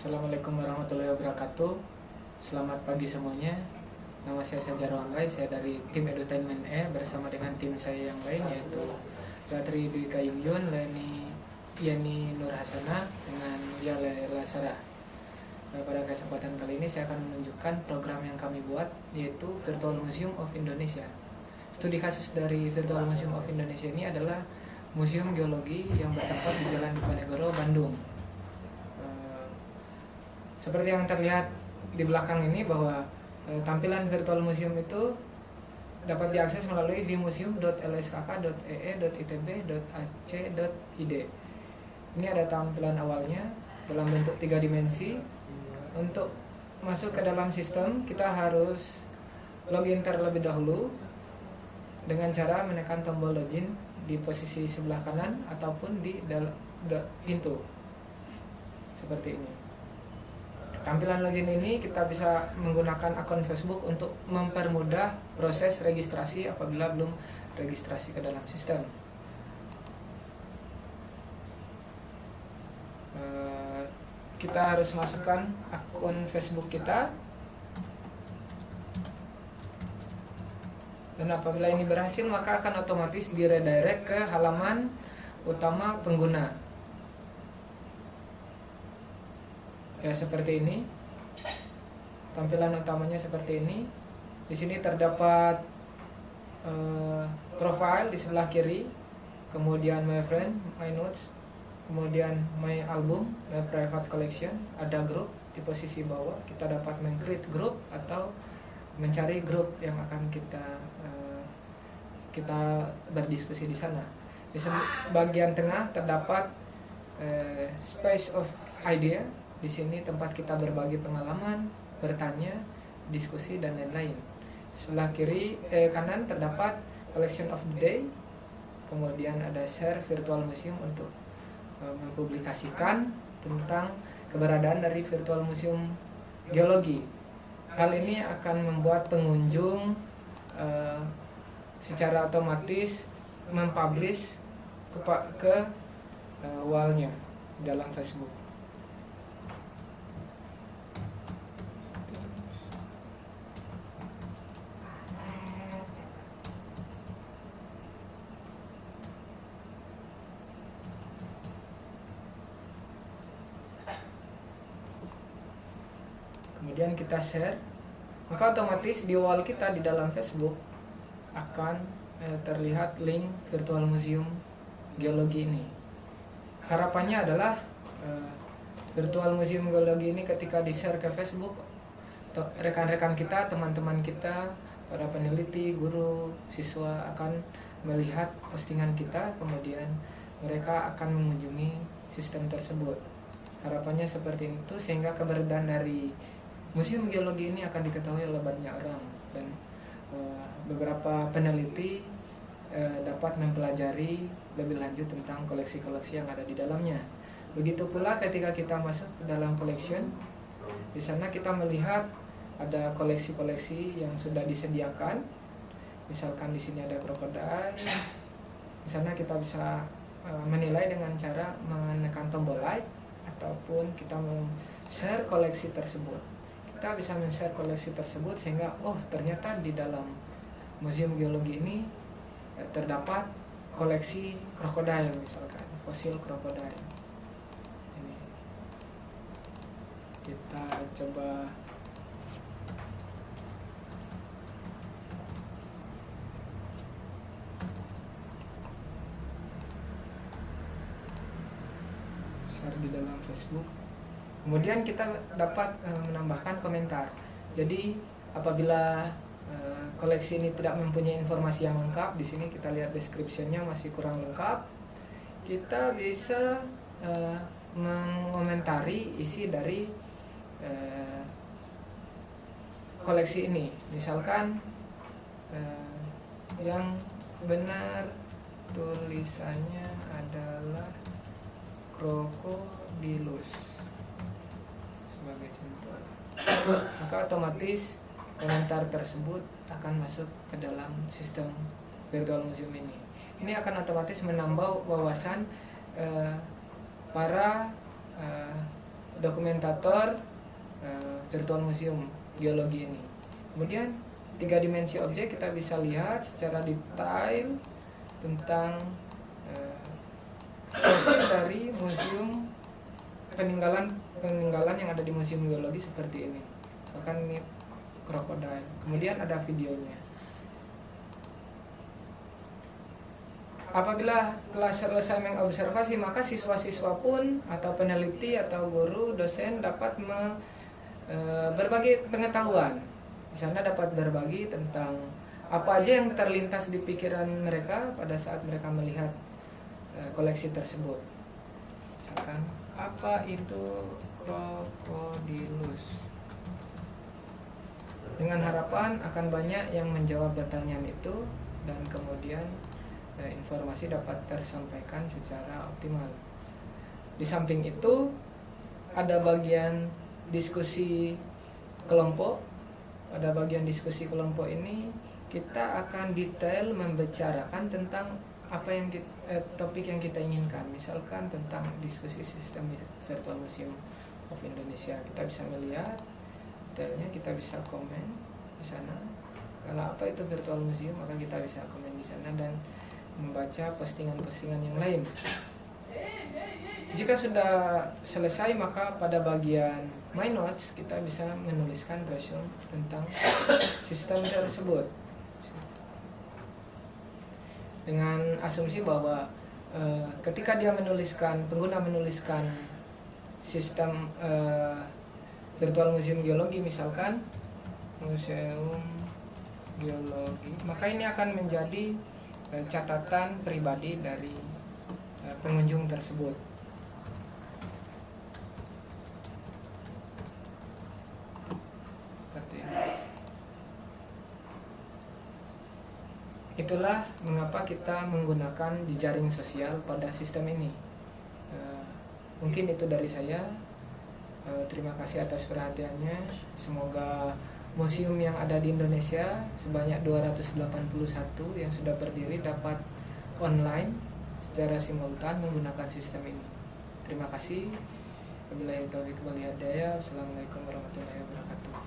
Assalamualaikum warahmatullahi wabarakatuh. Selamat pagi semuanya. Nama saya Sanjar Wanggai, saya dari tim Edutainment bersama dengan tim saya yang lain yaitu Ratri Dwi Kayuyun, Leni Yani Nur Hasana dengan Mulia Lela Sarah. Pada kesempatan kali ini saya akan menunjukkan program yang kami buat yaitu Virtual Museum of Indonesia. Studi kasus dari Virtual Museum of Indonesia ini adalah museum geologi yang bertempat di Jalan Diponegoro, Bandung. Seperti yang terlihat di belakang ini bahwa tampilan virtual museum itu dapat diakses melalui di museum.lskk.ee.itb.ac.id. Ini ada tampilan awalnya dalam bentuk 3 dimensi. Untuk masuk ke dalam sistem kita harus login terlebih dahulu dengan cara menekan tombol login di posisi sebelah kanan ataupun di pintu seperti ini. Tampilan login ini kita bisa menggunakan akun Facebook untuk mempermudah proses registrasi apabila belum registrasi ke dalam sistem. Kita harus masukkan akun Facebook kita, dan apabila ini berhasil maka akan otomatis diredirect ke halaman utama pengguna. Ya, seperti ini. Tampilan utamanya seperti ini. Di sini terdapat profile di sebelah kiri, kemudian my friend, my notes, kemudian my album, my private collection, ada grup di posisi bawah. Kita dapat meng-create grup atau mencari grup yang akan kita berdiskusi di sana. Di bagian tengah terdapat space of idea. Di sini tempat kita berbagi pengalaman, bertanya, diskusi, dan lain-lain. Sebelah kanan terdapat collection of the day. Kemudian ada share virtual museum untuk mempublikasikan tentang keberadaan dari virtual museum geologi. Hal ini akan membuat pengunjung secara otomatis mempublish ke wallnya dalam Facebook. Kemudian kita share, maka otomatis di wall kita di dalam Facebook akan terlihat link virtual museum geologi ini. Harapannya adalah virtual museum geologi ini ketika di share ke Facebook, rekan-rekan kita, teman-teman kita, para peneliti, guru, siswa akan melihat postingan kita, kemudian mereka akan mengunjungi sistem tersebut. Harapannya seperti itu sehingga keberadaan dari museum geologi ini akan diketahui oleh banyak orang, dan beberapa peneliti dapat mempelajari lebih lanjut tentang koleksi-koleksi yang ada di dalamnya. Begitu pula ketika kita masuk ke dalam collection, di sana kita melihat ada koleksi-koleksi yang sudah disediakan. Misalkan di sini ada krokodil. Di sana kita bisa menilai dengan cara menekan tombol like ataupun kita share koleksi tersebut. Kita bisa men-share koleksi tersebut sehingga ternyata di dalam museum geologi ini terdapat koleksi krokodil, misalkan fosil krokodil. Ini kita coba share di dalam Facebook. Kemudian kita dapat menambahkan komentar. Jadi apabila koleksi ini tidak mempunyai informasi yang lengkap, di sini kita lihat description-nya masih kurang lengkap, kita bisa mengomentari isi dari koleksi ini. Misalkan yang benar tulisannya adalah Crocodylus sebagai contoh, maka otomatis komentar tersebut akan masuk ke dalam sistem virtual museum ini. Ini akan otomatis menambah wawasan para dokumentator virtual museum geologi ini. Kemudian 3 dimensi objek kita bisa lihat secara detail tentang fosil dari museum peninggalan yang ada di museum geologi seperti ini. Bahkan ini krokodil. Kemudian ada videonya. Apabila telah selesai mengobservasi, maka siswa-siswa pun atau peneliti atau guru, dosen dapat berbagi pengetahuan. Di sana dapat berbagi tentang apa aja yang terlintas di pikiran mereka pada saat mereka melihat koleksi tersebut. Misalkan, apa itu krokodilus? Dengan harapan akan banyak yang menjawab pertanyaan itu dan kemudian informasi dapat tersampaikan secara optimal. Di samping itu ada bagian diskusi kelompok. Pada bagian diskusi kelompok ini kita akan detail membicarakan tentang apa yang topik yang kita inginkan. Misalkan tentang diskusi sistem virtual museum of Indonesia. Kita bisa melihat detailnya, kita bisa komen di sana. Kalau apa itu virtual museum, maka kita bisa komen di sana dan membaca postingan-postingan yang lain. Jika sudah selesai, maka pada bagian My Notes kita bisa menuliskan brosur tentang sistem tersebut dengan asumsi bahwa ketika dia pengguna menuliskan sistem virtual museum geologi, misalkan museum geologi, maka ini akan menjadi catatan pribadi dari pengunjung tersebut. Itulah mengapa kita menggunakan jejaring sosial pada sistem ini. Mungkin itu dari saya. Terima kasih atas perhatiannya. Semoga museum yang ada di Indonesia sebanyak 281 yang sudah berdiri dapat online secara simultan menggunakan sistem ini. Terima kasih. Wabillahi taufiq wal hidayah. Assalamualaikum warahmatullahi wabarakatuh.